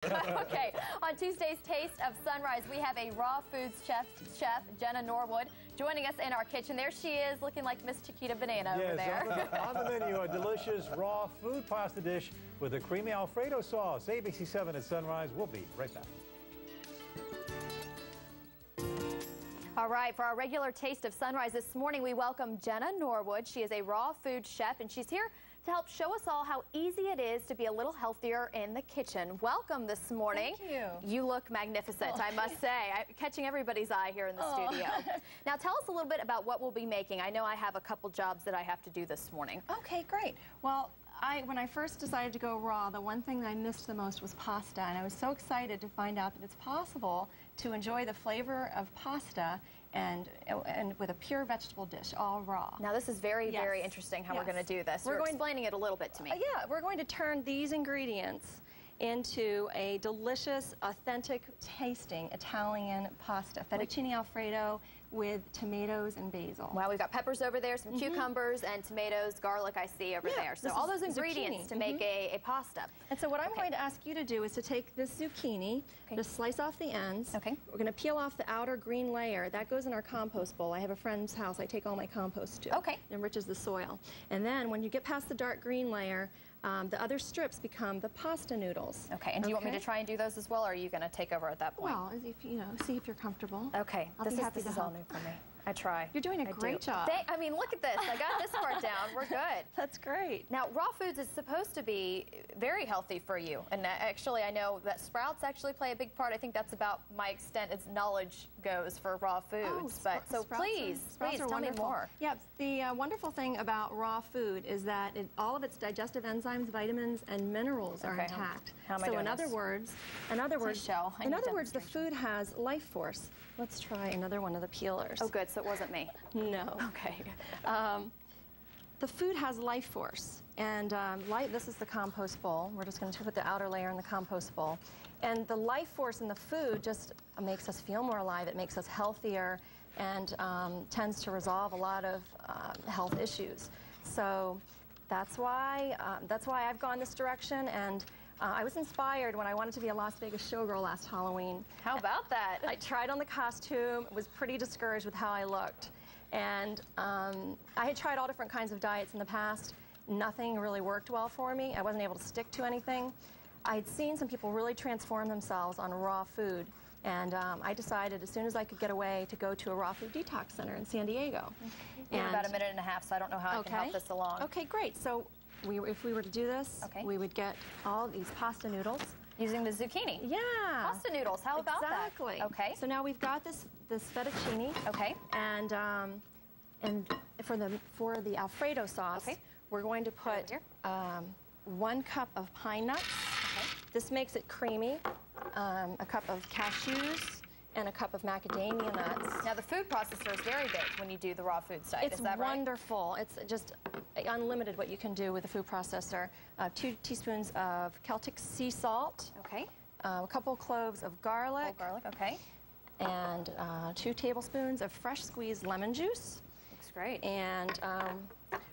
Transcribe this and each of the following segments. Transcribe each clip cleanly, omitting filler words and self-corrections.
Okay, on Tuesday's Taste of Sunrise, we have a raw foods chef, Jenna Norwood, joining us in our kitchen. There she is, looking like Miss Chiquita Banana over there. On the menu, a delicious raw food pasta dish with a creamy Alfredo sauce. ABC 7 at Sunrise. We'll be right back. All right, for our regular Taste of Sunrise this morning, we welcome Jenna Norwood. She is a raw food chef, and she's here to help show us all how easy it is to be a little healthier in the kitchen. Welcome this morning. Thank you. You look magnificent, I must say. Catching everybody's eye here in the studio. Now, tell us a little bit about what we'll be making. I know I have a couple jobs that I have to do this morning. Okay, great. Well, when I first decided to go raw, the one thing that I missed the most was pasta, and I was so excited to find out that it's possible to enjoy the flavor of pasta and with a pure vegetable dish, all raw. Now, this is very interesting how we're going to do this. You're explaining it a little bit to me. Yeah, we're going to turn these ingredients into a delicious, authentic tasting Italian pasta. Fettuccine Alfredo with tomatoes and basil. Wow, we've got peppers over there, some cucumbers and tomatoes, garlic I see over there. So all those ingredients to make a pasta. And so what I'm going to ask you to do is to take this zucchini, just slice off the ends. Okay. We're going to peel off the outer green layer. That goes in our compost bowl. I have a friend's house. I take all my compost to. Okay. It enriches the soil. And then when you get past the dark green layer, the other strips become the pasta noodles. Okay, and do you want me to try and do those as well, or are you going to take over at that point? Well, if see if you're comfortable. Okay, this is all new for me. I try. You're doing a great job. I mean, look at this. I got this part down. We're good. That's great. Now, raw foods is supposed to be very healthy for you. And actually, I know that sprouts actually play a big part. I think that's about my extent as knowledge goes for raw foods. So please tell me more. Yeah, the wonderful thing about raw food is that all of its digestive enzymes, vitamins, and minerals are intact. How am I doing in other words, the food has life force. Let's try another one of the peelers. Oh, good. So it wasn't me. No. Okay. The food has life force, and this is the compost bowl. We're just going to put the outer layer in the compost bowl. And the life force in the food just makes us feel more alive. It makes us healthier and tends to resolve a lot of health issues. So that's why I've gone this direction, and I was inspired when I wanted to be a Las Vegas showgirl last Halloween. How about that? I tried on the costume, was pretty discouraged with how I looked. And I had tried all different kinds of diets in the past. Nothing really worked well for me. I wasn't able to stick to anything. I had seen some people really transform themselves on raw food. And I decided as soon as I could get away to go to a raw food detox center in San Diego. We have about a minute and a half, so I don't know how I can help this along. Okay, great. So if we were to do this, we would get all these pasta noodles. Using the zucchini? Yeah. Pasta noodles, how about that? Exactly. Okay. So now we've got this fettuccine. Okay. And for the Alfredo sauce, we're going to put 1 cup of pine nuts. Okay. This makes it creamy. A cup of cashews. And a cup of macadamia nuts. Now, the food processor is very big when you do the raw food side. Is that right? It's wonderful. It's just unlimited what you can do with the food processor. 2 teaspoons of Celtic sea salt. Okay. A couple cloves of garlic. Whole garlic, okay. And 2 tablespoons of fresh squeezed lemon juice. Looks great. And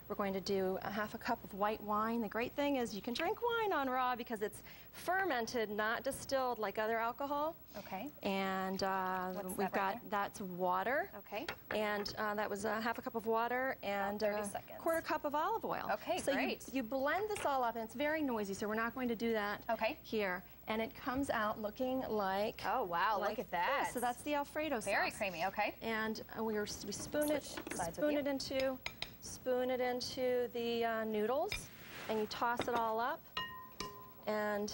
we're going to do a half a cup of white wine. The great thing is you can drink wine on raw because it's fermented, not distilled like other alcohol. Okay. And that's water. Okay. And that was a half a cup of water and a quarter cup of olive oil. Okay, great. So you blend this all up, and it's very noisy, so we're not going to do that here. And it comes out looking like... Oh, wow, look at that. This. So that's the Alfredo sauce. Very creamy, okay. And we spoon it into the noodles, and you toss it all up, and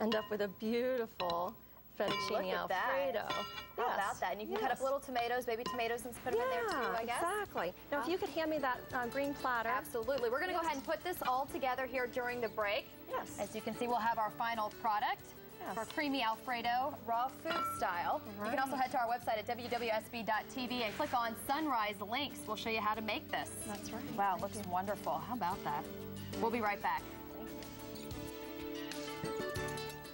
end up with a beautiful fettuccine Alfredo. How about that? And you can cut up little tomatoes, baby tomatoes, and put them in there too, I guess. Exactly. Now, if you could hand me that green platter. Absolutely. We're going to go ahead and put this all together here during the break. Yes. As you can see, we'll have our final product. For creamy Alfredo, raw food style. You can also head to our website at www.sb.tv and click on Sunrise links. We'll show you how to make this. That's right. Wow, looks wonderful. How about that? We'll be right back.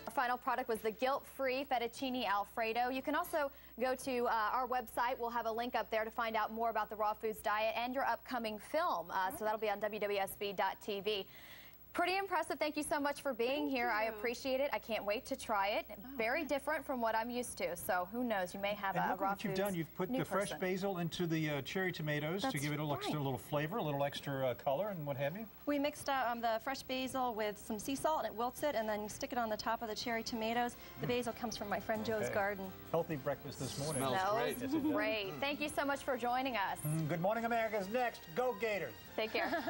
Our final product was the guilt-free fettuccine Alfredo. You can also go to our website. We'll have a link up there to find out more about the raw foods diet and your upcoming film. So that'll be on www.sb.tv. Pretty impressive. Thank you so much for being here. I appreciate it. I can't wait to try it. Very different from what I'm used to. So who knows? You may have and a look raw what you've done. You've put the fresh basil into the cherry tomatoes to give it a little flavor, a little extra color, and what have you. We mixed the fresh basil with some sea salt, and it wilts it, and then you stick it on the top of the cherry tomatoes. The basil comes from my friend Joe's garden. Healthy breakfast this morning. Smells great. Yes, great. Thank you so much for joining us. Good Morning America is next. Go Gators. Take care.